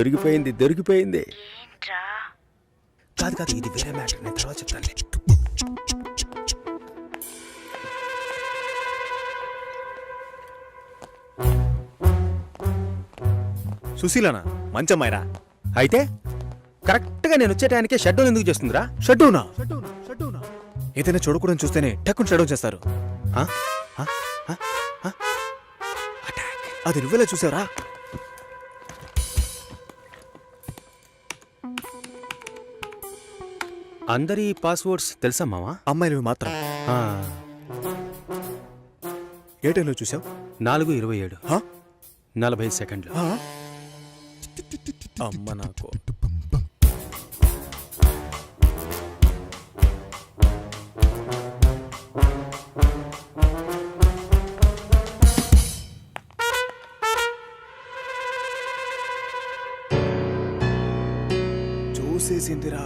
దొరికిపోయింది. కాదు ఇది వేరే మ్యాటర్, నేను తర్వాత చెప్తాను. సుశీలనా? మంచమ్మాయిరా. అయితే కరెక్ట్గా నేను వచ్చే టైంకే షట్ డౌన్ ఎందుకు చేస్తుందిరా? షట్ డౌనా? ఏదైనా చూడకూడదు చూస్తేనే టక్కుని షట్ డౌన్ చేస్తారు. అది నువ్వెలా చూసావురా? అందరి పాస్వర్డ్స్ తెలుసా మావా? అమ్మాయిలవి మాత్రం. ఏ టైంలో చూసావు? 4:27 40 సెకండ్లు. అమ్మ నాకు. చూసేసిందిరా.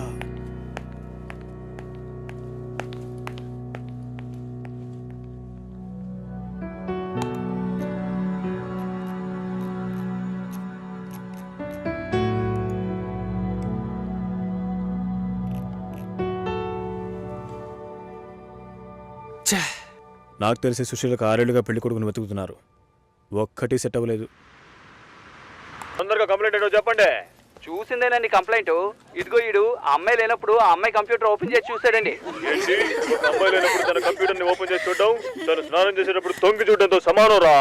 నాకు తెలిసి సుశీలకు 6 ఏళ్లుగా పెళ్లి కొడుకుని వెతుకుతున్నారు. ఒక్కటి సెట్ అవ్వలేదు. తొందరగా కంప్లైంట్ ఏంటో చెప్పండి. చూసిందేనండి కంప్లైంట్. ఇదిగో ఈడు ఆ అమ్మాయి లేనప్పుడు ఆ అమ్మాయి కంప్యూటర్ ఓపెన్ చేసి చూసాడండి. ఏంటి? ఒక అమ్మాయి లేనప్పుడు తన కంప్యూటర్ ని ఓపెన్ చేసి చూడడం తను స్నానం చేసేటప్పుడు తొంగి చూడడంతో సమానం రా.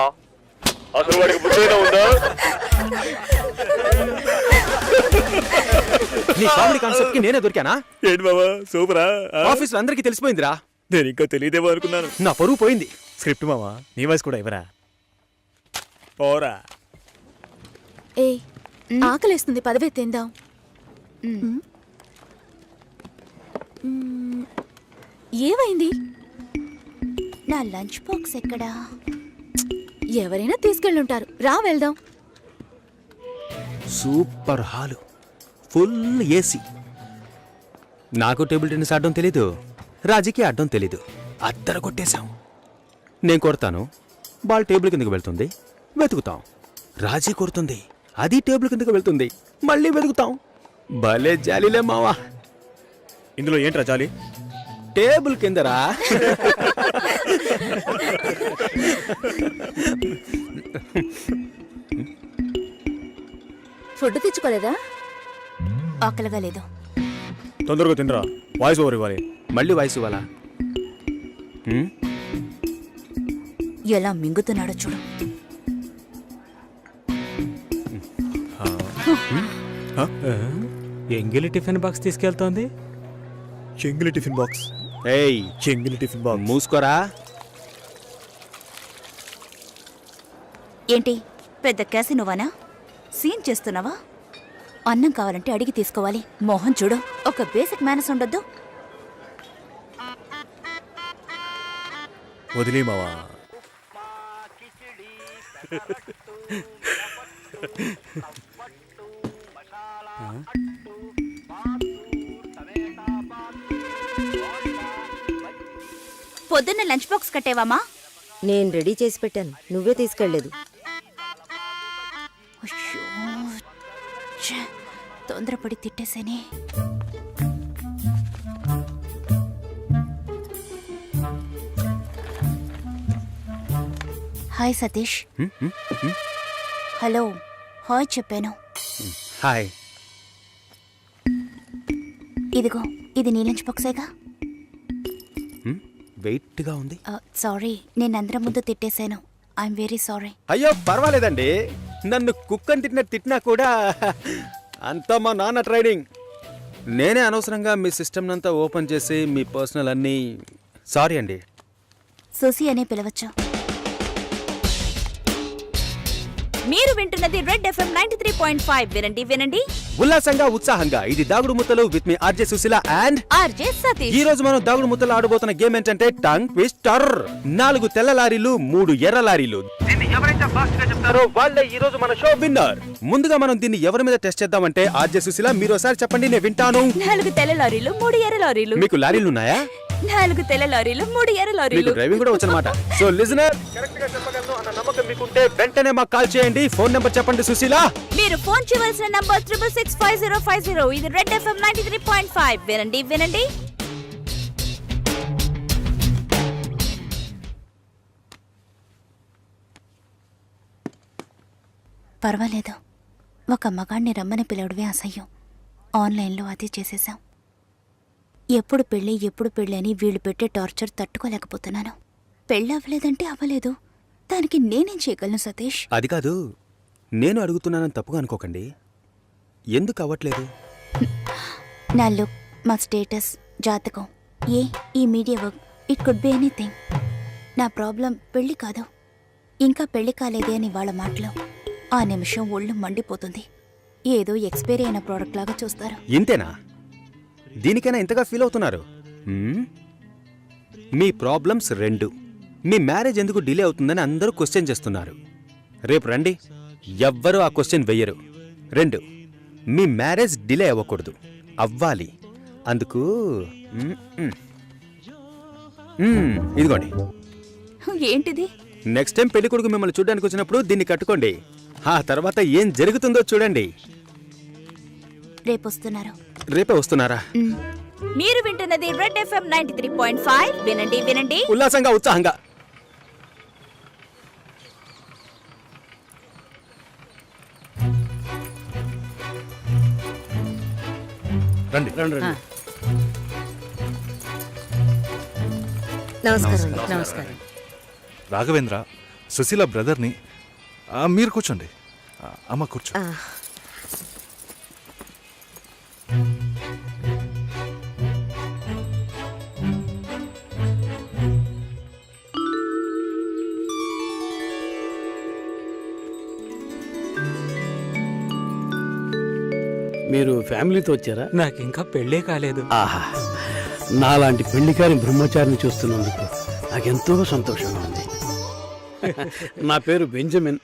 అసలు వాడికి బుద్ధైనా ఉందా? నీ కామెడీ కాన్సెప్ట్ కి నేనే దొరికానా? ఏంటి బాబా సూపరా? ఆఫీస్ లో అందరికీ తెలిసిపోయిందిరా. నేను ఇంకా తెలియదేమో అనుకున్నాను. నా పరువు పోయింది. స్క్రిప్ట్ మావా, నీ వాయిస్ కూడా ఇవ్వరా? పోరా. ఏ ఆకలేస్తుంది, పదవే తిందాం. ఏమైంది? నా లంచ్ బాక్స్ ఎక్కడా? ఎవరైనా తీసుకెళ్ళుంటారు. రా వెళ్దాం. Super hall, full AC. నాకు టేబుల్ టెన్నిస్ ఆడడం తెలీదు, రాజీకి ఆడడం తెలీదు. అద్దరు కొట్టేశాం. నేను కొడతాను, బాల్ టేబుల్ కిందకి వెళ్తుంది, వెతుకుతాం. రాజీ కొడుతుంది, అది టేబుల్ కిందకి వెళ్తుంది, మళ్ళీ వెతుకుతాం. భలే జాలీలే మావా. ఇందులో ఏంట్రా జాలి? టేబుల్ కిందరా. ఫుడ్ తెచ్చుకోలేదా? ఆకలిగా లేదు. తొందరగా తినరా, వాయిస్ ఓవర్ ఇవ్వాలి. మళ్ళీ వాయిస్ ఇవ్వాలా? ఎలా మింగుతున్నాడో చూడు. ఎంగిలి టిఫిన్ బాక్స్ తీసుకెళ్తోంది. చెంగిలి టిఫిన్ బాక్స్. ఏయ్, చెంగిలి టిఫిన్ బాక్స్. మూసుకోరా. ఏంటి పెద్ద క్యాసినోవానా? సీన్ చేస్తున్నావా? అన్నం కావాలంటే అడిగి తీసుకోవాలి. మోహన్ చూడు, ఒక బేసిక్ మేనస్ ఉండొద్దు. వదిలే మావా. పొద్దున్న లంచ్ బాక్స్ కట్టేవామా? నేను రెడీ చేసి పెట్టాను, నువ్వే తీసుకెళ్లేదు. తొందరపడి తిట్టేసేనే. హాయ్ సతీష్. హలో హాయ్ చెప్పాను. హాయ్. ఇదిగో, ఇది నీ లంచ్ బాక్సేగా? వెయిట్గా ఉంది. సారీ, నేను అందరం ముందు తిట్టేశాను. I'm very sorry. అయ్యో పర్వాలేదండి, నన్ను కుక్కని తిట్టినా కూడా అంతా మా నాన్న ట్రైనింగ్. నేనే అనవసరంగా మీ సిస్టమ్ అంతా ఓపెన్ చేసి మీ పర్సనల్ అన్నీ. సారీ అండి. సుసి అనే పిలవచ్చు. మీరు వింటున్నది రెడ్ ఎఫ్ఎం 93.5. వినండి వినండి ఉల్లాసంగా ఉత్సాహంగా. ఇది దాగుడు ముత్తలు with me RJ Sushila and RJ Satish. ఈ రోజు మనం దాగుడు ముత్తలు ఆడబోతున్న గేమ్ ఏంటంటే టంగ్ ట్విస్టర్. 4 తెల్ల లారీలు, 3 ఎర్ర లారీలు. దీన్ని ఎవరైతే ఫాస్ట్ గా చెప్తారో వాళ్ళే ఈ రోజు మన షో విన్నర్. ముందుగా మనం దీన్ని ఎవరి మీద టెస్ట్ చేద్దామంటే ఆర్జే సుశీల మీరు ఒకసారి చెప్పండి, నేను వింటాను. 4 తెల్ల లారీలు, 3 ఎర్ర లారీలు. మీకు లారీలు ఉన్నాయా? 4 తెల్ల లారీలు 3 ఎర్ర మీకు లారీలు. డ్రైవింగ్ కూడా వచ్చనమాట. సో లిజనర్, కరెక్ట్ గా చెప్పగలను అన్న నమ్మకం మీకుంటే వెంటనే మాకు కాల్ చేయండి. ఫోన్ నెంబర్ చెప్పండి సుశీల. మీరు ఫోన్ చేయవలసిన నంబర్ 6665050. ఇది రెడ్ FM 93.5. వినండి వినండి. పర్వాలేదు, ఒక మగాణ్ణి రమ్మని పిలవడమే అసహ్యం. ఆన్లైన్లో అది చేసేశాం. ఎప్పుడు పెళ్ళి అని వీళ్ళు పెట్టే టార్చర్ తట్టుకోలేకపోతున్నాను. పెళ్ళి అవ్వలేదంటే అవ్వలేదు, దానికి నేనేం చేయగలను సతీష్? అది కాదు, నేను అడుగుతున్నానని తప్పుగా అనుకోకండి. ఎందుకు అవ్వట్లేదు? నా లుక్, మా స్టేటస్, జాతకం, ఈ media work, it could be anything. నా ప్రాబ్లం పెళ్లి కాదు, ఇంకా పెళ్లి కాలేదే అని వాళ్ళ మాటలు. ఆ నిమిషం ఒళ్ళు మండిపోతుంది. ఏదో ఎక్స్పైరీ అయిన ప్రోడక్ట్ లాగా చూస్తారు. ఇంతేనా? దీనికైనా ఇంతగా ఫీల్ అవుతున్నారు? మీ ప్రాబ్లమ్స్ 2. మీ మ్యారేజ్ ఎందుకు డిలే అవుతుందని అందరూ క్వశ్చన్ చేస్తున్నారు. రేపు రండి, ఎవ్వరూ ఆ క్వశ్చన్ వెయ్యరు. 2, మీ మ్యారేజ్ డిలే అవ్వకూడదు, అవ్వాలి. అందుకు ఇదిగోండి. ఏంటిది? నెక్స్ట్ టైం పెళ్లి కొడుకు మిమ్మల్ని చూడడానికి వచ్చినప్పుడు దీన్ని కట్టుకోండి. ఆ తర్వాత ఏం జరుగుతుందో చూడండి. రేపొస్తున్నారు. రేపే వస్తున్నారా? మీరు వింటున్నది రెడ్ FM 93.5. వినండి వినండి. ఉల్లాసంగా, ఉత్సాహంగా. రండి రండి రండి. నమస్కారం. నమస్కారం. రాఘవేంద్ర, సుశీల బ్రదర్ని. మీరు కూర్చోండి. అమ్మ కూర్చో. మీరు ఫ్యామిలీతో వచ్చారా? నాకు ఇంకా పెళ్ళే కాలేదు. ఆహా, నాలాంటి పెళ్లికారి బ్రహ్మచారిని చూస్తున్నందుకు నాకెంతో సంతోషంగా ఉంది. నా పేరు బెంజమిన్,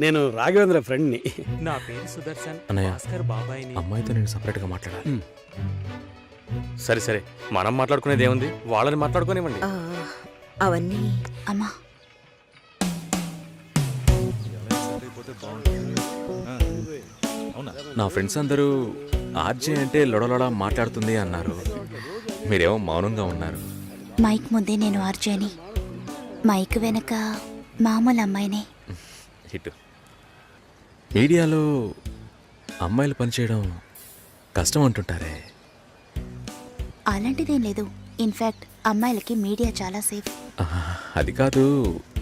నేను రాఘవేంద్ర ఫ్రెండ్ని. నా పేరు సుదర్శన్. అన్నయ్య, భాస్కర్ బాబాయ్ని. అమ్మాయితో నేను సపరేట్గా మాట్లాడాలి. సరే సరే, మనం మాట్లాడుకునేది ఏముంది, వాళ్ళని మాట్లాడుకోనివ్వండి. అవన్నీ అమ్మా, నా ఫ్రెండ్స్ అందరూ ఆర్జే అంటే లొడలొడ మాట్లాడుతుంది అన్నారు. మీరేమో మౌనంగా ఉన్నారు. మైక్ ముందే నేను ఆర్జేని, మైక్ వెనక మామూలు అమ్మాయినే. ఇటు మీడియాలో అమ్మాయిలు పనిచేయడం కష్టం అంటుంటారే. అలాంటిదేం లేదు. ఇన్ఫ్యాక్ట్ అమ్మాయిలకి మీడియా చాలా సేఫ్. అది కాదు,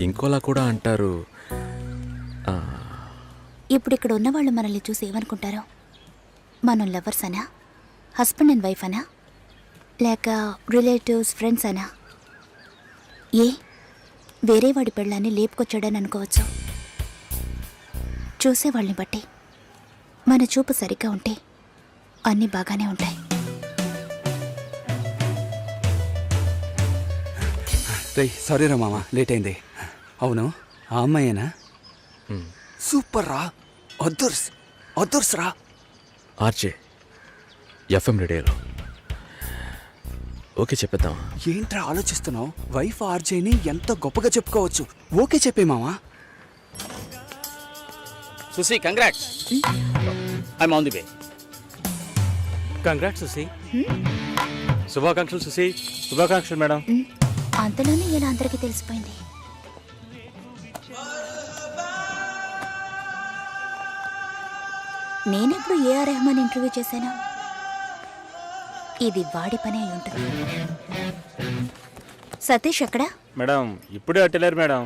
ఇంకోలా కూడా అంటారు. ఇప్పుడు ఇక్కడ ఉన్నవాళ్ళు మనల్ని చూసి ఏమనుకుంటారో? మనం లవర్స్ అనా, హస్బెండ్ అండ్ వైఫ్ అనా, లేక రిలేటివ్స్, ఫ్రెండ్స్ అనా? వేరే వాడి పెళ్ళాన్ని లేపుకొచ్చాడని అనుకోవచ్చు. చూసేవాళ్ళని బట్టి మన చూపు సరిగ్గా ఉంటే అన్నీ బాగానే ఉంటాయి. రే, సారీ రా మామ, లేట్ అయింది. అవును, ఆ అమ్మాయేనా? సూపర్ రా, అదుర్స్ రా. ఆర్జే ఎఫ్ఎం రేడియోలో. ఓకే చెప్పేద్దాం. ఏంట్రా ఆలోచిస్తున్నావు? వైఫ్ ఆర్జేని ఎంత గొప్పగా చెప్పుకోవచ్చు. ఓకే చెప్పే మామా. Sushi, congrats. I'm on the way. Congrats Susi. శుభాకాంక్షలు సుశీ. శుభాకాంక్షలు మేడం. అంతలోనే ఇలా అందరికీ తెలిసిపోయింది. నేనెప్పుడు ఏఆర్ రెహమాన్ ఇంటర్వ్యూ చేశాను? ఇది వాడి పని అయి ఉంటుంది. సతీష్ ఎక్కడా? మేడం ఇప్పుడే అట్టలేరు మేడం.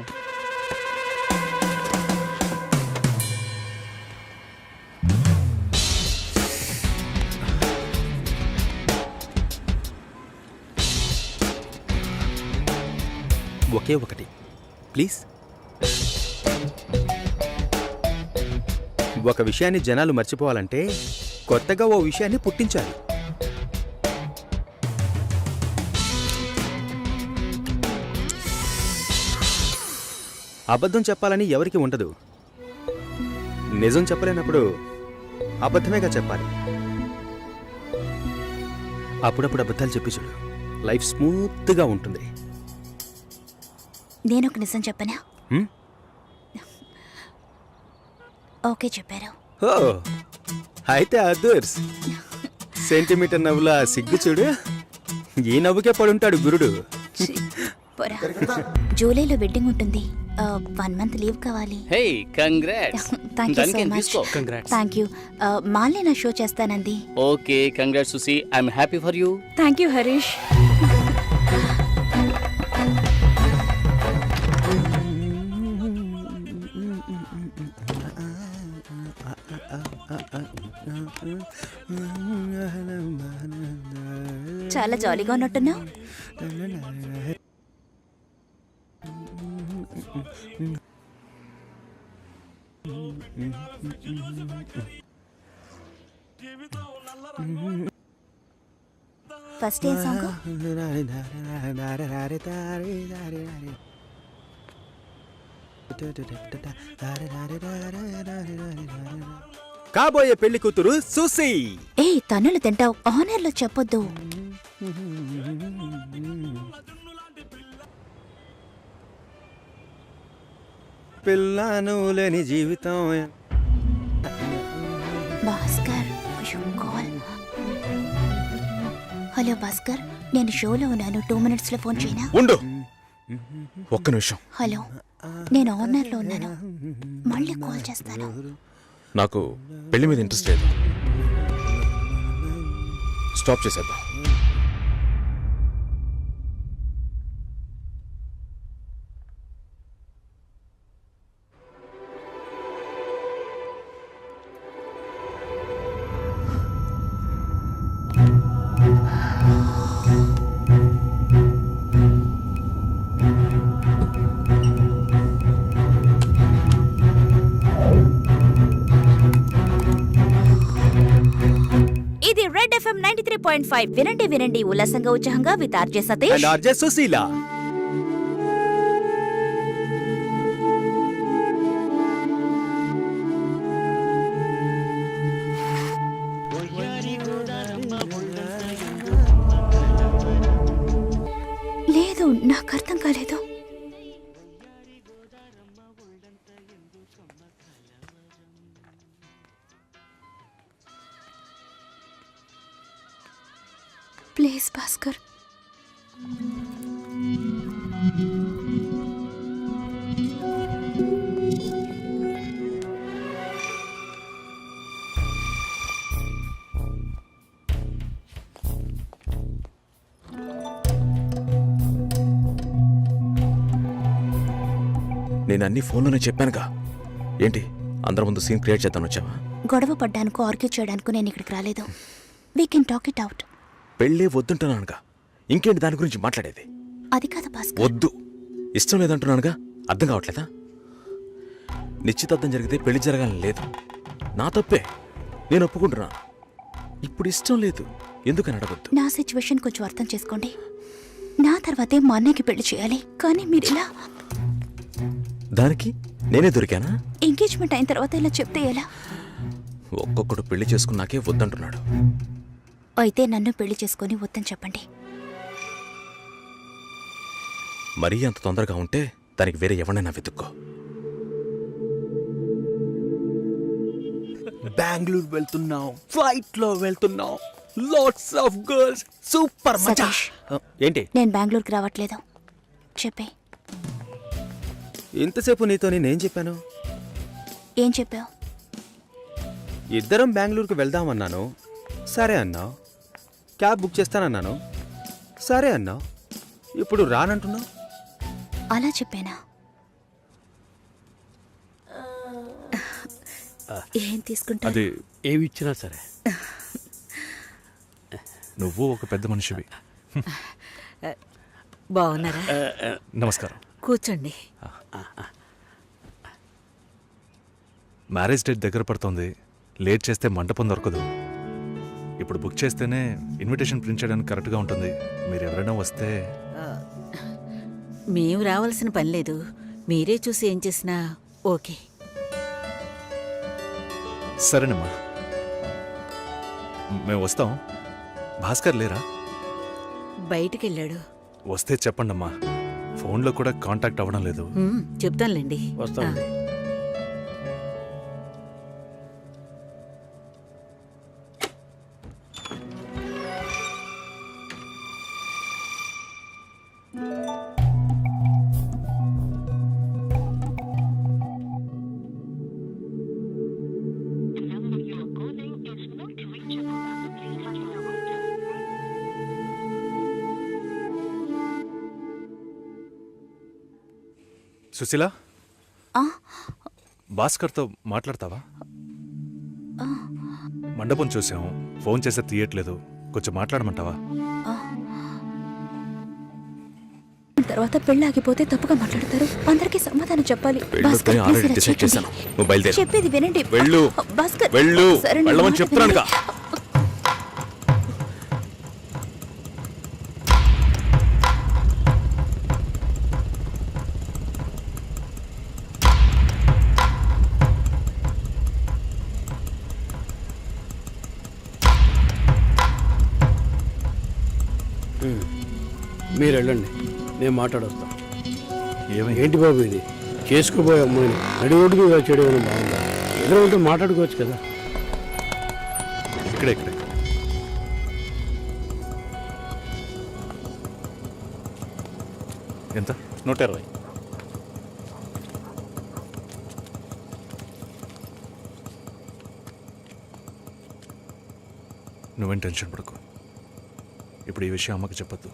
ఒకే ఒకటి ప్లీజ్. ఒక విషయాన్ని జనాలు మర్చిపోవాలంటే కొత్తగా ఓ విషయాన్ని పుట్టించాలి. అబద్ధం చెప్పాలని ఎవరికి ఉండదు. నిజం చెప్పలేనప్పుడు అబద్ధమేగా చెప్పాలి. అప్పుడప్పుడు అబద్ధాలు చెప్పి చూడు, లైఫ్ స్మూత్గా ఉంటుంది. నేను ఒక నిజం చెప్పనా? హ్మ్? ఓకే చెప్పారు. ఓ అయితే అదర్స్ సెంటీమీటర్ నవ్వులా సిగ్గు చూడు. ఈ నవ్వుకే పడుంటాడు గురుడు. పోరా. జూలైలో వెడ్డింగ్ ఉంటుంది. 1 month లీవ్ కావాలి. Hey congrats. Thank you so దానికేం మచ్. తీసుకో. Thank you. మాలే నా షో చేస్తానంది. Okay congrats Susi, I'm happy for you. Thank you Harish. చాలా జాలీగా ఉన్నట్టున్నావు. ఫస్ట్ ఏ సాంగ్? కాబోయే పెళ్లి కూతురు సుసి. ఏ తన్నులు తింటావు, ఆనర్లో చెప్పొద్దు. పిల్లను లేని జీవితం. భాస్కర్ కాల్. హలో భాస్కర్, నేను షోలో ఉన్నాను. 2 minutes లో ఫోన్ చేయనా? ఉండు ఒక్క నిమిషం. హలో, నేను ఆనర్లో ఉన్నాను. మళ్ళీ కాల్ చేస్తాను. నాకు పెళ్లి మీద ఇంట్రెస్ట్ లేదు. స్టాప్ చేసేద్దాం. ఇది రెడ్ FM 93.5. వినండి వినండి ఉల్లాసంగా ఉత్సాహంగా with RJ Satish and RJ Sushila. లేదు, నాకు అర్థం కాలేదు. ప్లీజ్ భాస్కర్. నేను అన్ని ఫోన్లోనే చెప్పానుగా. ఏంటి అందరి ముందు సీన్ క్రియేట్ చేద్దాం వచ్చావా? గొడవ పడ్డానుకో, ఆర్గ్యూ చేయడానికి నేను ఇక్కడికి రాలేదు. We can talk it out. పెళ్ళే వద్దుంటున్నానుగా, ఇంకేంటి దాని గురించి మాట్లాడేది? అది కాదు భాస్కర్. వద్దు, ఇష్టం లేదంటున్నానుగా. అర్థం కావట్లేదా? నిశ్చితార్థం జరిగితే పెళ్లి జరగాలని లేదు. నా తప్పే, నేను ఒప్పుకుంటున్నాను. ఇప్పుడు ఇష్టం లేదు, ఎందుకని అడగొద్దు. నా సిచ్యువేషన్ కొంచెం అర్థం చేసుకోండి. నా తర్వాతే మా అన్నయ్యకి పెళ్లి చేయాలి. కానీ మీరు ఇలా దానికి నేనే దొరికానా? ఎంగేజ్మెంట్ అయిన తర్వాత ఇలా చెప్తే ఎలా? ఒక్కొక్కడు పెళ్లి చేసుకున్నాకే వద్దంటున్నాడు. అయితే నన్ను పెళ్లి చేసుకొని వద్దని చెప్పండి. మరీ అంత తొందరగా ఉంటే దానికి వేరే ఎవరినైనా వెతుక్కో. బెంగళూరు వెళ్తున్నాం, ఫ్లైట్ లో వెళ్తున్నాం, లాట్స్ ఆఫ్ గర్ల్స్, సూపర్ మజా. సతీష్. ఏంటి నేను బెంగళూరుకి రావట్లేదు. చెప్పే. ఇంతసేపు నీతో నేనేం చెప్పాను? ఏం చెప్పావు? ఇద్దరం బెంగళూరుకు వెళ్దామన్నాను, సరే అన్నావు. క్యాబ్ బుక్ చేస్తానన్నాను, సరే అన్నావు. ఇప్పుడు రానంటున్నావు. అలా చెప్పానా? ఏం తీసుకుంటా? అది ఏమి ఇచ్చినా సరే. నువ్వు ఒక పెద్ద మనిషివి. బాగున్నారా? నమస్కారం. కూర్చోండి. మ్యారేజ్ డేట్ దగ్గర పడుతోంది. లేట్ చేస్తే మంటపం దొరకదు. ఇప్పుడు బుక్ చేస్తేనే ఇన్విటేషన్ ప్రింట్ చేయడానికి కరెక్ట్గా ఉంటుంది. మీరు ఎవరైనా వస్తే. మేము రావాల్సిన పని లేదు. మీరే చూసి ఏం చేసినా ఓకే. సరేనమ్మా, మేము వస్తాం. భాస్కర్ లేరా? బయటికెళ్ళాడు. వస్తే చెప్పండమ్మా. ఫోన్లో కూడా కాంటాక్ట్ అవ్వడం లేదు. చెప్తానులేండి. వస్తామండి. సుశీల, ఆ, భాస్కర్తో మాట్లాడతావా? మండపం చూసాం, ఫోన్ చేస్తే తీయట్లేదు. కొంచెం మాట్లాడమంటావా? తర్వాత పెళ్ళి ఆగిపోతే తప్పుగా మాట్లాడతారు. అందరికీ సమాధానం చెప్పాలి. భాస్కర్, పెళ్ళొద్దని ఆల్రెడీ please ఇలా డిసైడ్ చేయకండి. చేశాను. నువ్వు బయలుదేరు. చెప్పేది వినండి. వెళ్ళు. భాస్కర్, వెళ్ళు. సరే, నా వెళ్ళమని మాట చెప్తున్నానుగా. వినండి. మీరు వెళ్ళండి, నేను మాట్లాడొస్తాను. ఏమైంది? ఏంటి బాబు ఇది? చేసుకోబోయే అమ్మాయిని నడి రోడ్డు మీద చేయడం ఏమైనా బాగుందా? ఎదురు ఉంటే మాట్లాడుకోవచ్చు కదా. ఇక్కడే ఇక్కడే. ఎంత? 120. నువ్వేం టెన్షన్ పడకు. ఇప్పుడు ఈ విషయం అమ్మకి చెప్పొద్దు.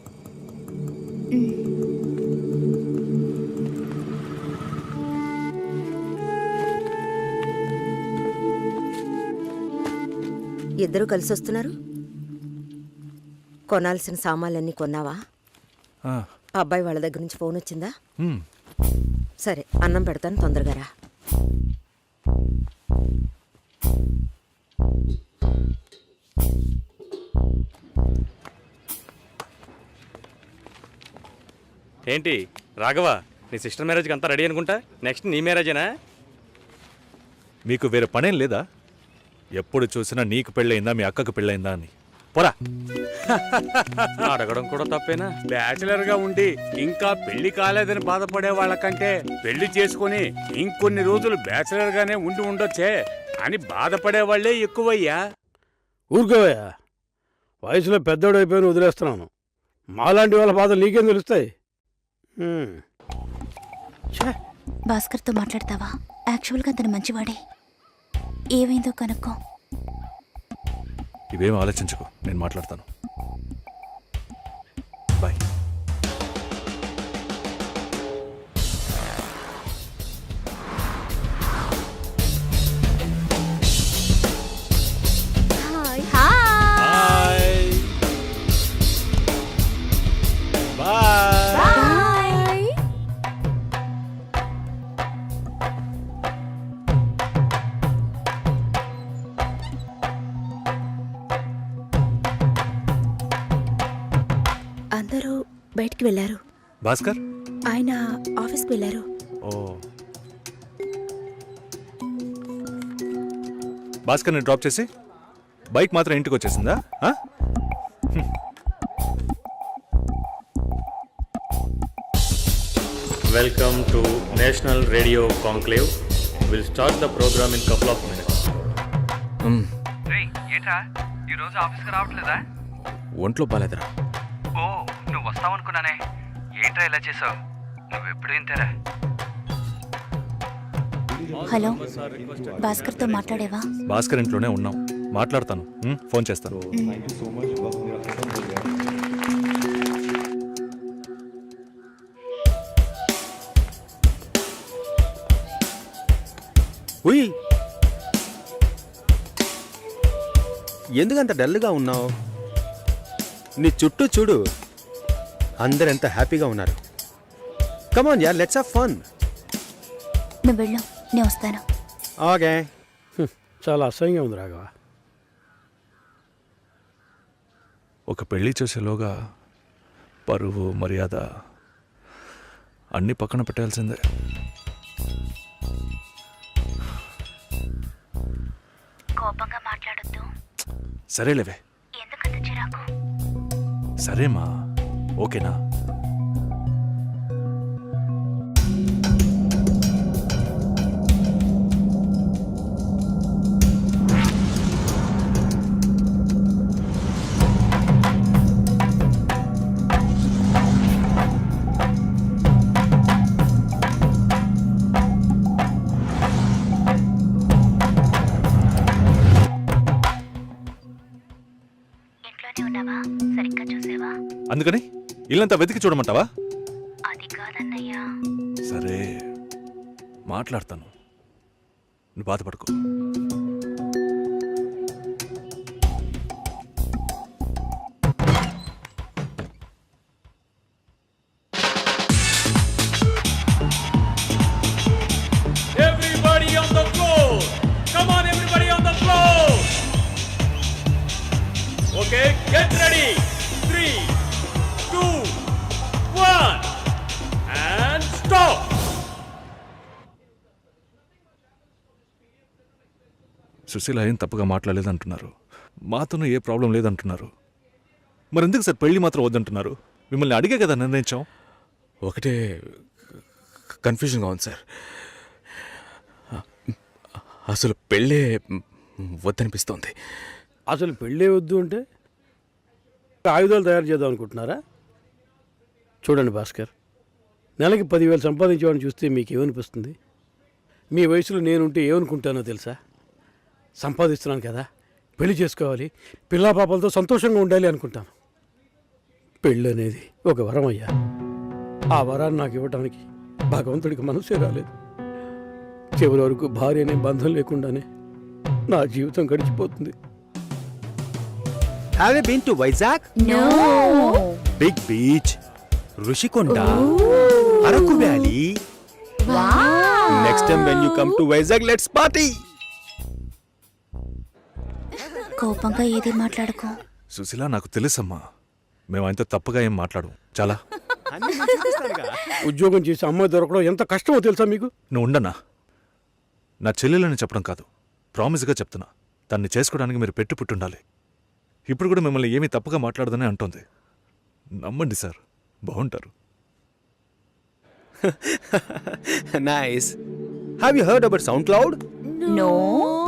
ఇద్దరు కలిసి వస్తున్నారు. కొనాల్సిన సామాన్లన్నీ కొన్నావా? ఆ, అబ్బాయి వాళ్ళ దగ్గర నుంచి ఫోన్ వచ్చిందా? హ్మ్. సరే, అన్నం పెడతాను, తొందరగా రా. ఏంటి రాఘవ, నీ సిస్టర్ మ్యారేజ్కి అంతా రెడీ అనుకుంటా. నెక్స్ట్ నీ మ్యారేజేనా? మీకు వేరే పనేం లేదా? ఎప్పుడు చూసినా నీకు పెళ్ళయిందా, మీ అక్కకు పెళ్ళయిందా అని. పోరా. అడగడం కూడా తప్పేనా? బ్యాచిలర్ గా ఉండి ఇంకా పెళ్లి కాలేదని బాధపడే వాళ్ళకంటే పెళ్లి చేసుకుని ఇంకొన్ని రోజులు బ్యాచిలర్ గానే ఉండి ఉండొచ్చే అని బాధపడే వాళ్లే ఎక్కువయ్యా. ఊరుకోవయ్యా, వయసులో పెద్దోడు అయిపోయి వదిలేస్తున్నాను. మాలాంటి వాళ్ళ బాధలు నీకేం తెలుస్తాయి? భాస్కర్తో మాట్లాడతావా? యాక్చువల్గా అతను మంచివాడే. ఏమైందో కనుక్కో. ఇవేం ఆలోచించుకో, నేను మాట్లాడతాను. బాయ్. అందరూ బయటికి వెళ్ళారు. భాస్కర్? ఆయన ఆఫీస్కి వెళ్ళారు. ఓ, భాస్కర్ని డ్రాప్ చేసి బైక్ మాత్రం ఇంటికి వచ్చేసిందా? ఆ? Welcome to national radio conclave. Will start the programme in couple of minutes. ఏంట్రా ఈరోజు ఆఫీస్కి రావట్లేదా? ఒంట్లో బాలేదురా. ఓ, నువ్వు వస్తావనుకున్నానే. ఏంట్రా ఇలా చేసావు? నువ్వు ఎప్పుడు ఇంతేరా? హలో, భాస్కర్తో మాట్లాడేవా? భాస్కర్ ఇంట్లోనే ఉన్నాం, మాట్లాడతాను. ఫోన్ చేస్తాను. ఉయ్, ఎందుకంత డల్గా ఉన్నావు? నీ చుట్టూ చూడు, అందరెంత హ్యాపీగా ఉన్నారు. Come on yeah, let's have fun. నువ్వు వెళ్ళు, నేను వస్తాను. ఓకే. చాలా అసహ్యంగా ఉంది రాఘవ. ఒక పెళ్లి చేసేలోగా పరువు, మర్యాద అన్నీ పక్కన పెట్టాల్సిందే. కోపంగా మాట్లాడొద్దు. సరేలేవే. ఎందుకంత చిరాకు? సరేమా, ఓకేనా? ఇంట్లోనే ఉన్నావా? సరిగ్గా చూసావా? అందుకని ఇల్లంతా వెతికి చూడమంటావా? అది కాదన్నయ్యా. సరే మాట్లాడతాను, నువ్వు బాధపడుకో. Everybody on the floor! Come on, everybody on the floor! Okay, get ready! 3, 2, 1, and stop! Susheela ఏం తప్పుగా మాట్లాడలేదంటున్నారు, మాతోనూ ఏ ప్రాబ్లం లేదంటున్నారు. మరి ఎందుకు సార్ పెళ్లి మాత్రం వద్దంటున్నారు? మిమ్మల్ని అడిగే కదా నిర్ణయించాం. ఒకటే కన్ఫ్యూజన్గా ఉంది సార్. అసలు పెళ్ళే వద్దనిపిస్తోంది. అసలు పెళ్ళే వద్దు అంటే ఆయుధాలు తయారు చేద్దాం అనుకుంటున్నారా? చూడండి భాస్కర్, నెలకి 10,000 సంపాదించేవాడిని చూస్తే మీకు ఏమనిపిస్తుంది? మీ వయసులో నేనుంటే ఏమనుకుంటానో తెలుసా? సంపాదిస్తున్నాను కదా, పెళ్లి చేసుకోవాలి, పిల్లా పాపలతో సంతోషంగా ఉండాలి అనుకుంటాను. పెళ్ళి అనేది ఒక వరం అయ్యా. ఆ వరాన్ని నాకు ఇవ్వడానికి భగవంతుడికి మనసే రాలేదు. చివరి వరకు భార్య అనే బంధం లేకుండానే నా జీవితం గడిచిపోతుంది. Have you been to Vizag? No. Big beach, Rushikonda, Araku Valley. Wow. Next time when you come to Vizag, let's party. కోపంగా ఏది మాట్లాడుకో. సుశీల, నాకు తెలుసమ్మా, మేము ఆయనతో తప్పుగా ఏం మాట్లాడు. చాలా ఉద్యోగం చేసి అమ్మాయి దొరకడం ఎంత కష్టమో తెలుసా మీకు? నువ్వు ఉండనా? నా చెల్లెలని చెప్పడం కాదు, ప్రామిస్గా చెప్తున్నా, తన్ని చేసుకోవడానికి మీరు పెట్టి పుట్టుండాలి. ఇప్పుడు కూడా మిమ్మల్ని ఏమీ తప్పుగా మాట్లాడదని అంటోంది. నమ్మండి సార్, బాగుంటారు. Nice. Have you heard about SoundCloud? No.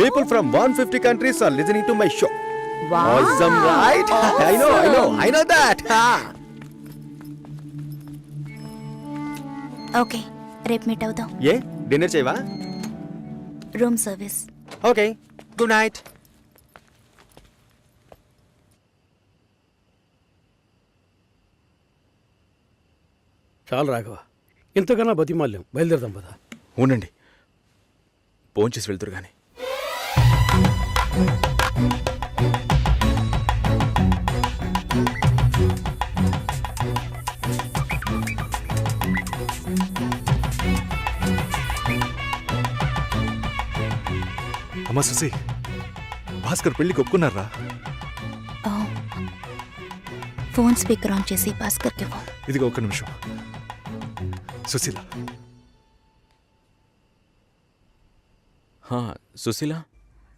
People from 150 countries are listening to my show. Wow. Awesome, right? I know that. Okay, రేపు మీట్ అవుదాం. ఏ డిన్నర్ చేయవా? Room service. Okay, good night. చాలు రాఘవ, ఇంతకన్నా బతిమాల్యం. బయలుదేరదాం పదా. ఉండండి, ఫోన్ చేసి వెళ్తురు కానీ. అమ్మా సుశీ, భాస్కర్ పెళ్ళికి ఒప్పుకున్నారా? ఫోన్ స్పీకర్ ఆన్ చేసి భాస్కర్కి ఇవ్వు. ఇదిగో ఒక్క నిమిషం. సుశీల, సుశీల,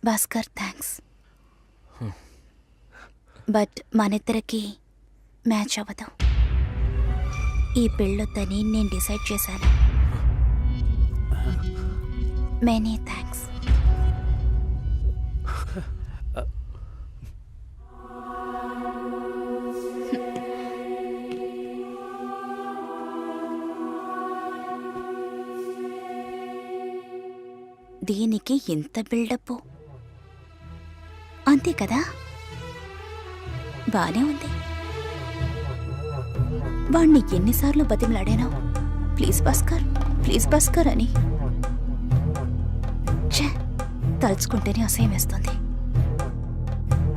భాస్కర్ థ్యాంక్స్, బట్ మనిద్దరికి మ్యాచ్ అవ్వదు. ఈ పెళ్ళొద్దని నేను డిసైడ్ చేశాను. Many thanks. దీనికి ఇంత బిల్డప్ అంతే కదా? బానే ఉంది. వాణ్ణి ఎన్నిసార్లు బతిమలాడాను, ప్లీజ్ భాస్కర్, ప్లీజ్ భాస్కర్ అని. ఛే, తలుచుకుంటేనే అసహ్యం వేస్తుంది.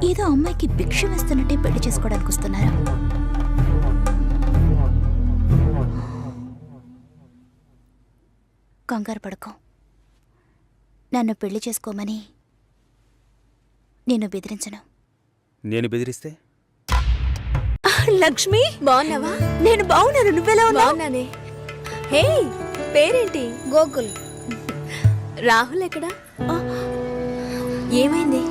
ఏదో అమ్మాయికి భిక్ష వేస్తున్నట్టే పెళ్లి చేసుకోవడానికి వస్తున్నారా? కంగారు పడుకో. నన్ను పెళ్లి చేసుకోమని నేను బెదిరించను. నేను బెదిరిస్తే? లక్ష్మి, బాగున్నావా? నేను బాగున్నాను, నువ్వెలా ఉన్నావు? బాగున్నానే. హే, పేరేంటి? గోకుల్. రాహుల్ ఎక్కడా? ఏమైంది?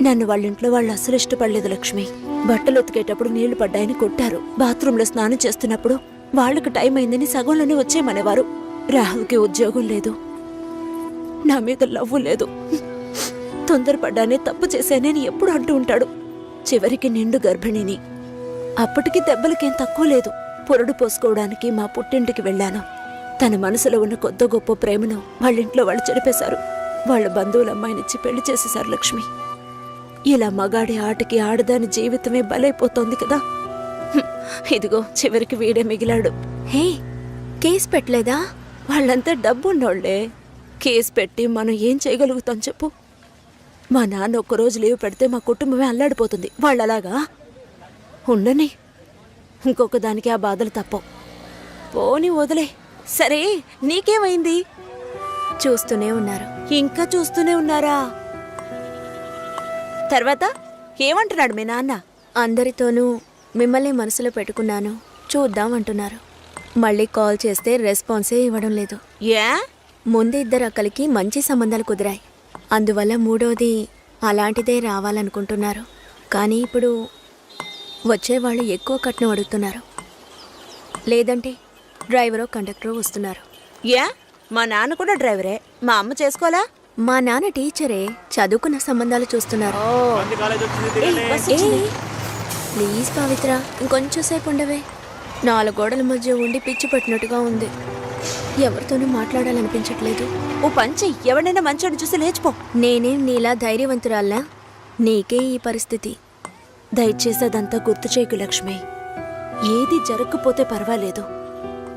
నన్ను వాళ్ళ ఇంట్లో వాళ్ళు అసలు ఇష్టపడలేదు లక్ష్మి. బట్టలు ఉతికేటప్పుడు నీళ్లు పడ్డాయని కొట్టారు. బాత్రూంలో స్నానం చేస్తున్నప్పుడు వాళ్ళకి టైం అయిందని సగంలోనే వచ్చేయమనేవారు. రాహుల్కి ఉద్యోగం లేదు, నా మీద లవ్వు లేదు. తొందరపడ్డానే తప్పు చేశానని ఎప్పుడు అంటూ ఉంటాడు. చివరికి నిండు గర్భిణిని. అప్పటికి దెబ్బలకేం తక్కువ లేదు. పొరడు పోసుకోవడానికి మా పుట్టింటికి వెళ్ళాను. తన మనసులో ఉన్న కొద్ది గొప్ప ప్రేమను వాళ్ళింట్లో వాళ్ళు చెరిపేశారు. వాళ్ళ బంధువుల అమ్మాయినిచ్చి పెళ్లి చేసేశారు లక్ష్మి. ఇలా మగాడి ఆటకి ఆడదాని జీవితమే బలైపోతోంది కదా. ఇదిగో చివరికి వీడే మిగిలాడు. హే, కేసు పెట్టలేదా? వాళ్ళంతా డబ్బున్నోళ్లే. కేసు పెట్టి మనం ఏం చేయగలుగుతాం చెప్పు? మా నాన్న ఒక్కరోజు లీవ్ పెడితే మా కుటుంబమే అల్లాడిపోతుంది. వాళ్ళలాగా ఉండని. ఇంకొక దానికి ఆ బాధలు తప్పవు. పోని వదిలే. సరే, నీకేమైంది? చూస్తూనే ఉన్నారు. ఇంకా చూస్తూనే ఉన్నారా? తర్వాత ఏమంటున్నాడు మీ నాన్న? అందరితోనూ మిమ్మల్ని మనసులో పెట్టుకున్నాను, చూద్దాం అంటున్నారు. మళ్ళీ కాల్ చేస్తే రెస్పాన్సే ఇవ్వడం లేదు. ఏ? ముందు ఇద్దరు అక్కలకి మంచి సంబంధాలు కుదిరాయి. అందువల్ల మూడోది అలాంటిదే రావాలనుకుంటున్నారు. కానీ ఇప్పుడు వచ్చేవాళ్ళు ఎక్కువ కట్నం అడుగుతున్నారు. లేదంటే డ్రైవరో కండక్టరో వస్తున్నారు. ఏ? మా నాన్న కూడా డ్రైవరే. మా అమ్మ చేసుకోవాలా? మా నాన్న టీచరే, చదువుకున్న సంబంధాలు చూస్తున్నారు. ప్లీజ్ పవిత్ర, ఇంకొంచెం సేపు ఉండవే. 4 గోడల మధ్య ఉండి పిచ్చి పట్టినట్టుగా ఉంది. ఎవరితోనూ మాట్లాడాలనిపించట్లేదు. ఓ పంచి, ఎవరినైనా మంచోడిని చూసి లేచిపో. నేనేం నీలా ధైర్యవంతురాల్లా? నీకే ఈ పరిస్థితి. దయచేసి అదంతా గుర్తు చేయకు లక్ష్మి. ఏది జరగకపోతే పర్వాలేదు,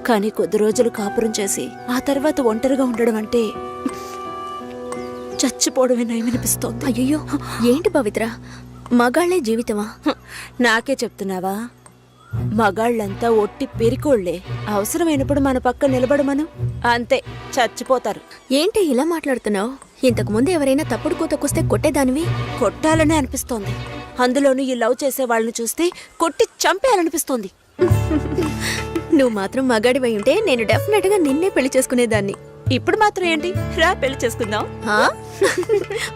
కానీ కొద్ది రోజులు కాపురం చేసి ఆ తర్వాత ఒంటరిగా ఉండడం అంటే చచ్చిపోవడమే నయమనిపిస్తోంది. అయ్యో, ఏంటి పవిత్ర, మగాళ్లే జీవితమా? నాకే చెప్తున్నావా? మగాళ్ళంతా ఒట్టి పెరికోళ్లే. అవసరమైనప్పుడు మన పక్క నిలబడమను, అంతే, చచ్చిపోతారు. ఏంటి ఇలా మాట్లాడుతున్నావు? ఇంతకు ముందు ఎవరైనా తప్పుడు కూతకొస్తే కొట్టేదానివి. కొట్టాలనే అనిపిస్తోంది. అందులోనూ ఈ లవ్ చేసే వాళ్ళని చూస్తే కొట్టి చంపేయాలనిపిస్తోంది. నువ్వు మాత్రం మగాడివై ఉంటే నేను డెఫినెట్ గా నిన్నే పెళ్లి చేసుకునేదాన్ని. ఇప్పుడు మాత్రం ఏంటి? రా పెళ్లి చేసుకుందాం.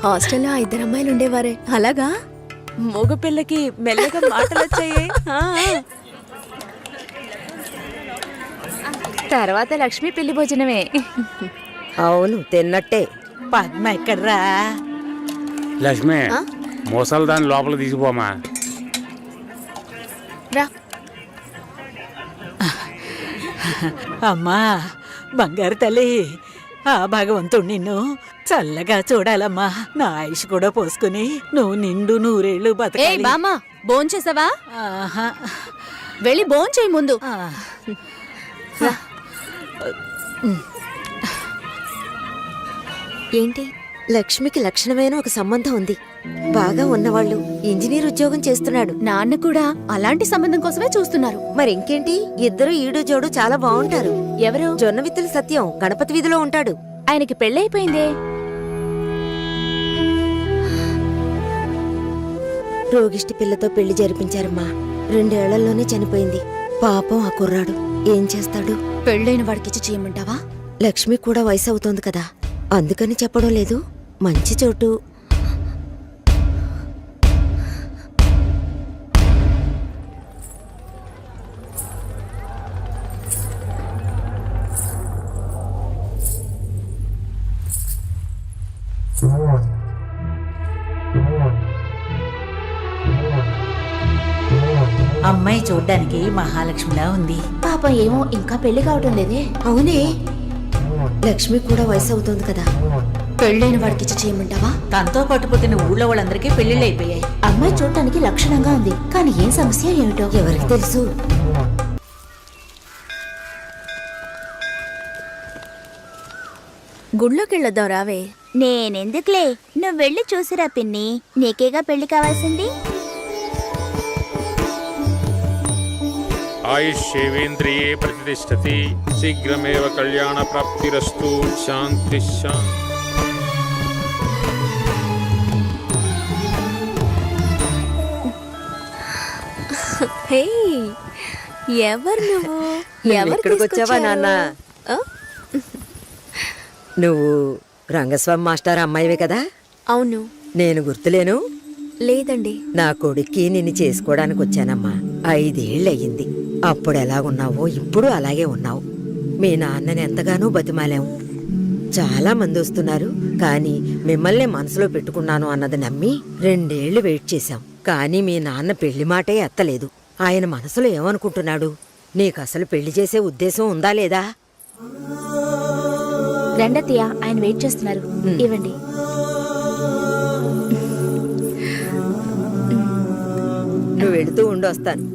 హాస్టల్లో 2 అమ్మాయిలు ఉండేవారే, అలాగా? మగ పిల్లకి మెల్లగా మాటలు వచ్చాయి. తర్వాత లక్ష్మి పెళ్లి భోజనమే. అవును, తిన్నట్టే. పద్మ ఎక్కడ్రా? లక్ష్మి, మోసాలు దాన్ని లోపల తీసుకుపోమా. రా. అమ్మా బంగారు తల్లి, ఆ భగవంతుడు నిన్ను చల్లగా చూడాలమ్మా. నా ఆయుష్ కూడా పోసుకుని నువ్వు నిండు నూరేళ్లు బతకాలి. బామ్మా, భోంచేసావా? ఆహా. వెళ్ళి భోంచేయి ముందు. ఏంటి? లక్ష్మికి లక్షణమైన ఒక సంబంధం ఉంది. బాగా ఉన్నవాళ్ళు. ఇంజనీర్ ఉద్యోగం చేస్తున్నాడు. నాన్న కూడా అలాంటి సంబంధం కోసమే చూస్తున్నారు. మరి ఇంకేంటి, ఇద్దరు ఈడు జోడు చాలా బాగుంటారు. ఎవరు? జొన్న విత్తుల సత్యం గణపతి వీధిలో ఉంటాడు. ఆయనకి పెళ్ళైపోయిందే. రోగిష్టి పిల్లతో పెళ్లి జరిపించారమ్మా. 2 ఏళ్లలోనే చనిపోయింది. పాపం ఆ కుర్రాడు ఏం చేస్తాడు? పెళ్ళైన వాడికిచ్చి చేయమంటావా? లక్ష్మి కూడా వయసు అవుతోంది కదా, అందుకని చెప్పడం లేదు. మంచి చోటు. అమ్మాయి చూడ్డానికి మహాలక్ష్మిలా ఉంది. పాపం ఏమో ఇంకా పెళ్లి కావటం లేదే. అవునే, లక్ష్మి కూడా వయసు అవుతోంది కదా. పెళ్ళైన వాడికిచ్చి చేయమంటావా? తనతో పట్టుపోతున్న ఊళ్ళో వాళ్ళందరికీ పెళ్లిళ్ళు అయిపోయాయి. అమ్మాయి చూడటానికి లక్షణంగా ఉంది, కానీ ఏం సమస్య ఏమిటో ఎవరికి తెలుసు? గుళ్ళోకి వెళ్ళొద్దాం రావే. నేనెందుకులే, నువ్వు వెళ్ళి చూసిరా పిన్ని. నీకేగా పెళ్లి కావాల్సింది. ఆయుష్యేవేంద్రియే ప్రతిష్టతి, శీఘ్రమేవ కళ్యాణ ప్రాప్తిరస్తు. శాంతి శాంతి. హే, ఎవరు నువ్వు? ఇక్కడికి వచ్చావా నాన్న? నువ్వు రంగస్వామి మాస్టర్ అమ్మాయివే కదా? అవును. నేను గుర్తులేను? లేదండి. నా కొడుక్కి నిన్ను చేసుకోవడానికి వచ్చానమ్మా. 5 ఏళ్ళయ్యింది. అప్పుడు ఎలాగున్నావో ఇప్పుడు అలాగే ఉన్నావు. మీ నాన్నని ఎంతగానో బతిమాలాం. చాలా మంది వస్తున్నారు, కానీ మిమ్మల్ని మనసులో పెట్టుకున్నాను అన్నది నమ్మి 2 ఏళ్లు వెయిట్ చేశాం. కానీ మీ నాన్న పెళ్లి మాటే ఎత్తలేదు. ఆయన మనసులో ఏమనుకుంటున్నాడు? నీకు అసలు పెళ్లి చేసే ఉద్దేశం ఉందా లేదా? రండత్తయ్య, ఆయన వెయిట్ చేస్తున్నారు. ఇవ్వండి. నువ్వు వెళుతూ ఉండొస్తాను.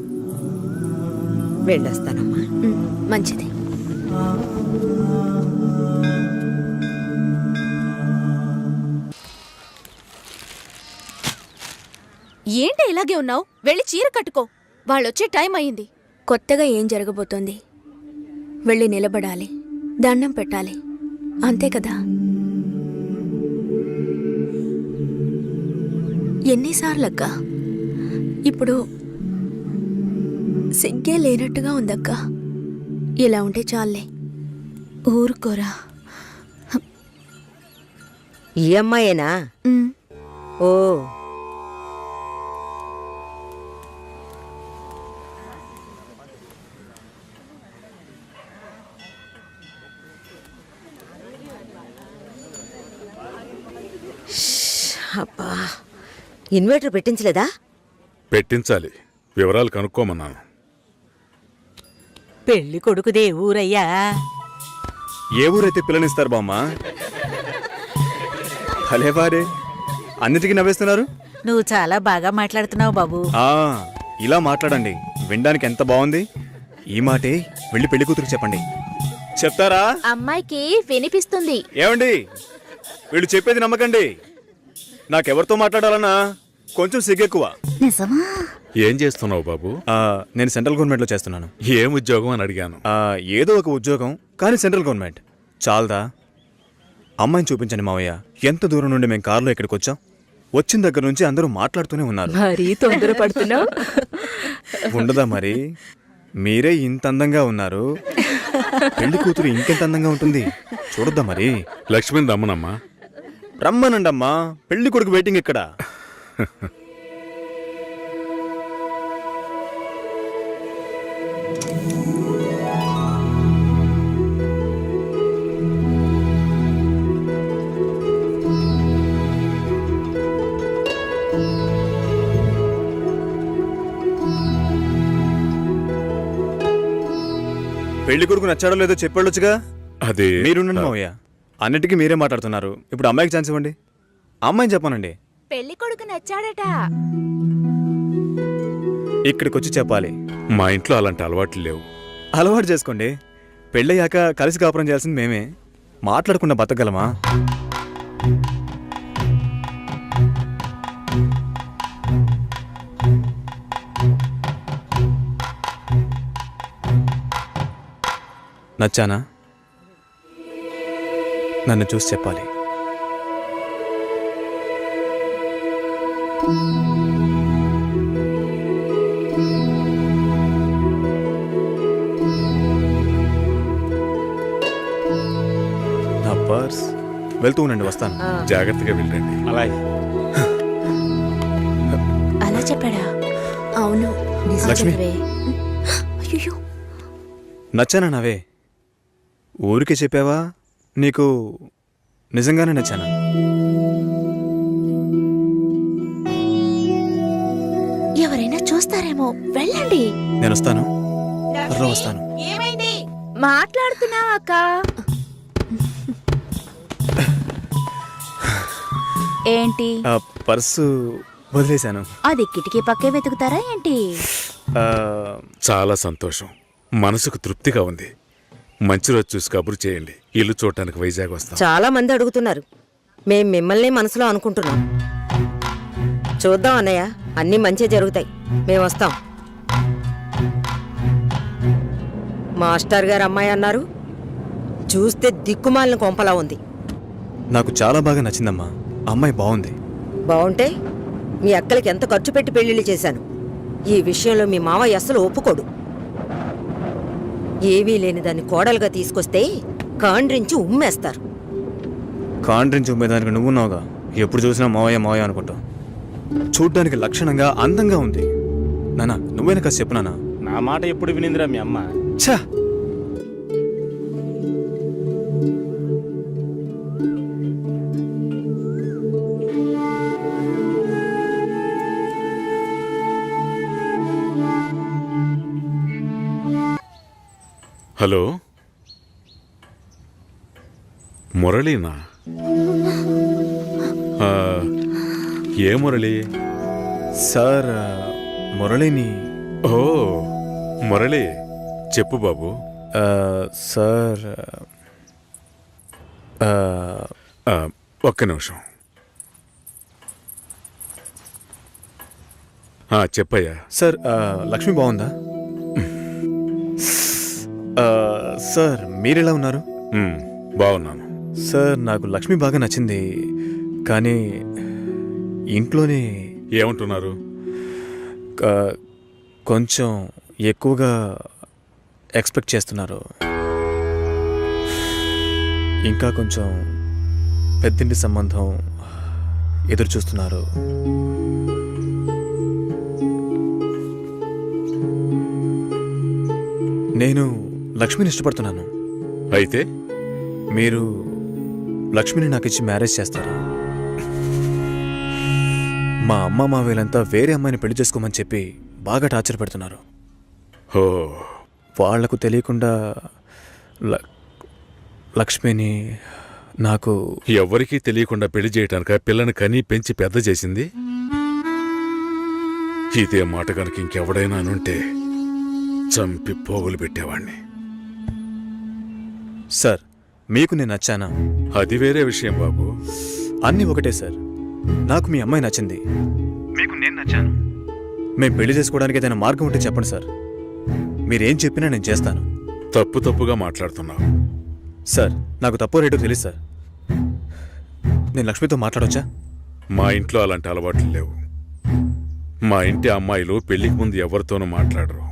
వెళ్ళొస్తానమ్మా. మంచిది. ఏంటి ఇలాగే ఉన్నావు? వెళ్ళి చీర కట్టుకో. వాళ్ళొచ్చే టైం అయింది. కొత్తగా ఏం జరగబోతోంది? వెళ్ళి నిలబడాలి, దండం పెట్టాలి, అంతే కదా. ఎన్నిసార్లక్కా? ఇప్పుడు సిగ్గే లేనట్టుగా ఉందక్కా. ఇలా ఉంటే చాలే. ఊరుకోరా. ఈ అమ్మాయేనా? ఓ, అబ్బా, ఇన్వర్టర్ పెట్టించలేదా? పెట్టించాలి. వివరాలు కనుక్కోమన్నాను. పెళ్లి కొడుకుదే ఊరయ్యా? ఏ ఊరైతే పిల్లనిస్తారు బామ్మ? భలేవారే, అన్నిటికీ నవ్వేస్తున్నారు. నువ్వు చాలా బాగా మాట్లాడుతున్నావు బాబు. ఇలా మాట్లాడండి, వినడానికి ఎంత బాగుంది. ఈ మాటే వెళ్ళి పెళ్లి కూతురు చెప్పండి. చెప్తారా? అమ్మాయికి వినిపిస్తుంది. ఏమండి, వీళ్ళు చెప్పేది నమ్మకండి. నాకెవరితో మాట్లాడాలన్నా కొంచెం సిగ్గెక్కువ. నిజమా? ఏం చేస్తున్నావు బాబు? నేను సెంట్రల్ గవర్నమెంట్లో చేస్తున్నాను. ఏం ఉద్యోగం అని అడిగాను. ఏదో ఒక ఉద్యోగం, కానీ సెంట్రల్ గవర్నమెంట్. చాలదా? అమ్మాయిని చూపించండి మావయ్య. ఎంత దూరం నుండి మేము కారులో ఇక్కడికి వచ్చాం. వచ్చిన దగ్గర నుంచి అందరూ మాట్లాడుతూనే ఉన్నారు. మరీ తొందరపడుతున్నావు. ఉండదా మరి? మీరే ఇంత అందంగా ఉన్నారు, పెళ్లి కూతురు ఇంకెంత అందంగా ఉంటుంది. చూడొద్దా మరి? లక్ష్మణ్ రమ్మనమ్మా. రమ్మనండమ్మా, పెళ్లి కొడుకు వెయిటింగ్ ఇక్కడ. పెళ్లి కొడుకు నచ్చాడో లేదో చెప్పాడొచ్చుగా. అదే మీరుండండి మావయ్య, అన్నిటికీ మీరే మాట్లాడుతున్నారు. ఇప్పుడు అమ్మాయికి ఛాన్స్ ఇవ్వండి. అమ్మాయిని చెప్పానండి. పెళ్లి కొడుకు నచ్చాడట. ఇక్కడికి వచ్చి చెప్పాలి. మా ఇంట్లో అలాంటి అలవాట్లు లేవు. అలవాటు చేసుకోండి. పెళ్ళయ్యాక కలిసి కాపురం చేయాల్సింది మేమే. మాట్లాడకుండా బతకగలమా? నచ్చానా? నన్ను చూసి చెప్పాలి. నా పర్స్. వెళ్తూ ఉండండి, వస్తాను. జాగ్రత్తగా వెళ్ళండి. అలాగే. అలా చెప్పాడా? అవును. లక్ష్మి. అయ్యో, నచ్చానా నవే? ఊరికే చెప్పావా? నీకు నిజంగానే నచ్చానా? ఎవరైనా చూస్తారేమో, వెళ్ళండి. నేను వస్తాను, త్వరలో వస్తాను. మాట్లాడుతున్నావా అక్క? ఏంటి? పర్సు వదిలేశాను. అది కిటికీ పక్కే వెతుకుతారా ఏంటి? చాలా సంతోషం, మనసుకు తృప్తిగా ఉంది. మంచి రోజు చూసి కబురు చేయండి. ఇల్లు చూడటానికి వైజాగ్ వస్తాం. చాలా మంది అడుగుతున్నారు. మేం మిమ్మల్ని మనసులో అనుకుంటున్నాం. చూద్దాం అన్నయ్య, అన్నీ మంచి జరుగుతాయి. మేము వస్తాం. మాస్టర్ గారు అమ్మాయి అన్నారు, చూస్తే దిక్కుమాలిన కొంపలా ఉంది. నాకు చాలా బాగా నచ్చిందమ్మా. అమ్మాయి బాగుంది. బాగుంటే మీ అక్కలకి ఎంత ఖర్చు పెట్టి పెళ్లిళ్ళు చేశాను. ఈ విషయంలో మీ మావయ్య అస్సలు ఒప్పుకోడు. ఏవీ లేని దాన్ని కోడలుగా తీసుకొస్తే కాండ్రించి ఉమ్మేస్తారు. కాండ్రించి ఉమ్మేదానికి నువ్వున్నావుగా. ఎప్పుడు చూసినా మావయ్య మావయ్య అనుకుంటావు. చూడ్డానికి లక్షణంగా అందంగా ఉంది. నానా నువ్వైనా కాస్త చెప్పు నానా. నా మాట ఎప్పుడు వినిందిరా మీ అమ్మ? ఛా! హలో, మురళీనా? ఏ మురళి? సార్ మురళిని. ఓ మురళి, చెప్పు బాబు. సార్ ఒక్క నిమిషం. చెప్పయ్యా. సార్ లక్ష్మి బాగుందా? సార్ మీరెలా ఉన్నారు? బాగున్నాను సార్. నాకు లక్ష్మి బాగా నచ్చింది, కానీ ఇంట్లోనే ఏమంటున్నారు? కొంచెం ఎక్కువగా ఎక్స్పెక్ట్ చేస్తున్నారు. ఇంకా కొంచెం పెద్దింటి సంబంధం ఎదురు చూస్తున్నారు. నేను లక్ష్మిని ఇష్టపడుతున్నాను. అయితే మీరు లక్ష్మిని నాకు ఇచ్చి మ్యారేజ్ చేస్తారా? మా అమ్మ మా వీళ్ళంతా వేరే అమ్మాయిని పెళ్లి చేసుకోమని చెప్పి బాగా టార్చర్ పెడుతున్నారు. ఓ, వాళ్లకు తెలియకుండా లక్ష్మిని నాకు ఎవరికీ తెలియకుండా పెళ్లి చేయటానిక పిల్లని కని పెంచి పెద్ద చేసింది? ఇదే మాట కనుక ఇంకెవడైనా అనుంటే చంపి పోగులు పెట్టేవాణ్ణి. సార్ మీకు నేను నచ్చానా? అది వేరే విషయం బాబు. అన్నీ ఒకటే సార్. నాకు మీ అమ్మాయి నచ్చింది, మీకు నేను నచ్చాను. మేము పెళ్లి చేసుకోవడానికి ఏదైనా మార్గం ఉంటే చెప్పండి సార్. మీరేం చెప్పినా నేను చేస్తాను. తప్పుగా మాట్లాడుతున్నావు. సార్ నాకు తప్పో రేటో తెలుసు సార్. నేను లక్ష్మితో మాట్లాడొచ్చా? మా ఇంట్లో అలాంటి అలవాట్లు లేవు. మా ఇంటి అమ్మాయిలు పెళ్లికి ముందు ఎవరితోనూ మాట్లాడరు.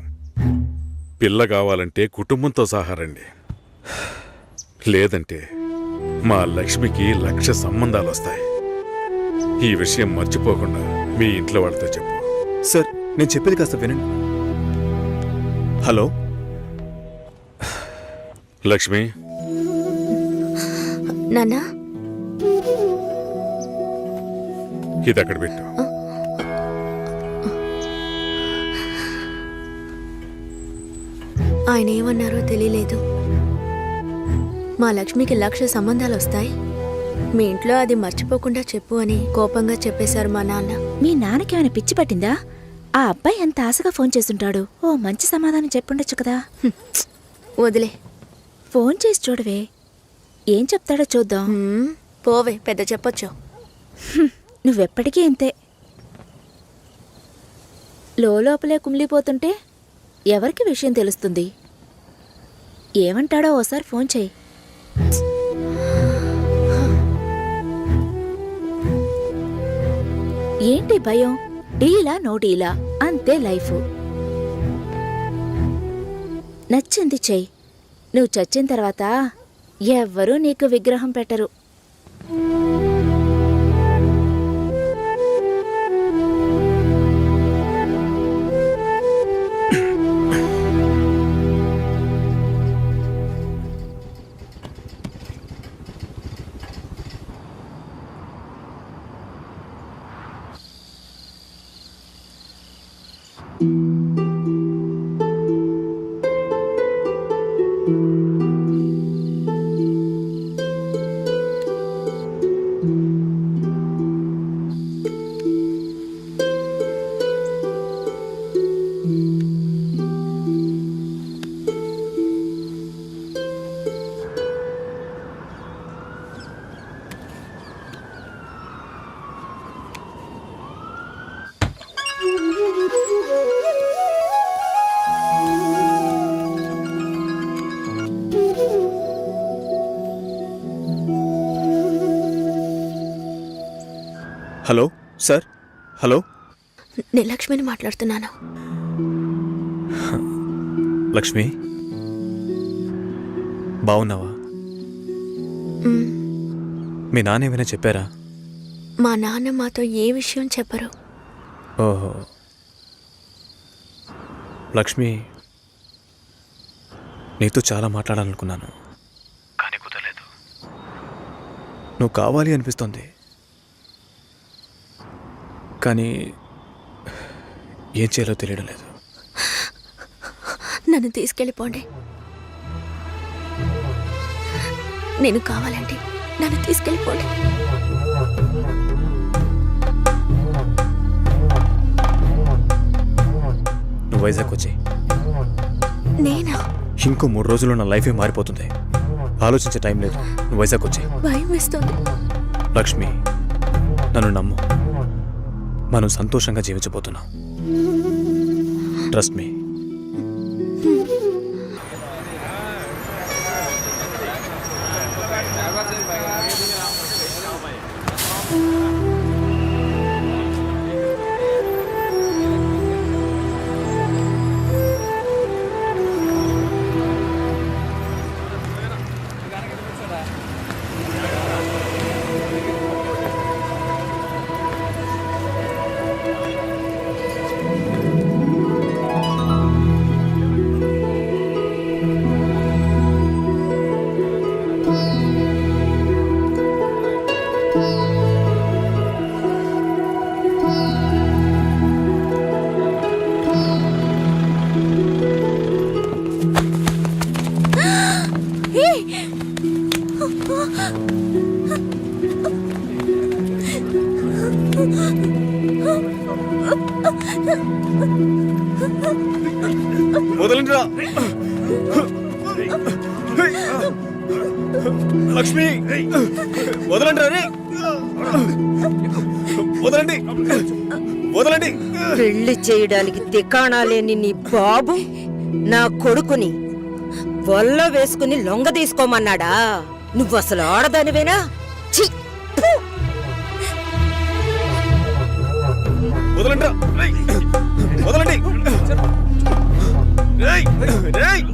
పిల్ల కావాలంటే కుటుంబంతో సహా రండి, లేదంటే మా లక్ష్మికి 1,00,000 సంబంధాలు వస్తాయి. ఈ విషయం మర్చిపోకుండా మీ ఇంట్లో వాళ్ళతో చెప్పు. సార్ నేను చెప్పేది కాస్త వినండి. హలో లక్ష్మి. నాన్నా, ఇది అక్కడ పెట్టు. ఆయన ఏమన్నారో తెలియలేదు. మా లక్ష్మికి 1,00,000 సంబంధాలు వస్తాయి, మీ ఇంట్లో అది మర్చిపోకుండా చెప్పు అని కోపంగా చెప్పేశారు మా నాన్న. మీ నాన్నకి ఏమైనా పిచ్చి పట్టిందా? ఆ అబ్బాయి ఎంత ఆశగా ఫోన్ చేస్తుంటాడు. ఓ మంచి సమాధానం చెప్పుండొచ్చు కదా. వదిలే, ఫోన్ చేసి చూడవే, ఏం చెప్తాడో చూద్దాం. పోవే, పెద్ద చెప్పొచ్చు. నువ్వెప్పటికీ ఇంతే, లోపలే కుమిలిపోతుంటే ఎవరికి విషయం తెలుస్తుంది? ఏమంటాడో ఓసారి ఫోన్ చేయి. ఏంటి భయం? డీలా నో డీలా అంతే లైఫ్. నచ్చింది చెయ్యి. నువ్వు చచ్చిన తర్వాత ఎవ్వరూ నీకు విగ్రహం పెట్టరు. Hello sir. హలో, నేను లక్ష్మిని మాట్లాడుతున్నాను. లక్ష్మి బాగున్నావా? మీ నాన్న ఏమైనా చెప్పారా? మా నాన్న మాతో ఏ విషయం చెప్పరు. ఓహో, లక్ష్మి, నీతో చాలా మాట్లాడాలనుకున్నాను, కానీ కుదరలేదు. నువ్వు కావాలి అనిపిస్తోంది, కానీ ఏం చేయాలో తెలియడం లేదు. నన్ను తీసుకెళ్ళిపోండి. నేను కావాలండి, నన్ను తీసుకెళ్ళిపోండి. నువ్వు వైజాగ్ వచ్చి నేనా? ఇంకో 3 రోజుల్లో నా లైఫే మారిపోతుంది. ఆలోచించే టైం లేదు. నువ్వు వైజాగ్ వచ్చి. భయం వేస్తుంది. లక్ష్మి, నన్ను నమ్ము, మనం సంతోషంగా జీవించబోతున్నాం. Trust me. వదలండిరా లక్ష్మి, వదలండి రే, వదలండి, వదలండి. పెళ్లి చేయడానికి తికాణా లేని నీ బాబు నా కొడుకుని వల్ల వేసుకుని లొంగ తీసుకోమన్నాడా? నువ్వు అసలు ఆడదానివేనా? ఛీ! వదలండి, వదలండి. రేయ్, రేయ్.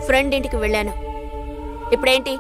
ఫ్రెండ్ ఇంటికి వెళ్ళాను. ఇప్పుడేంటి?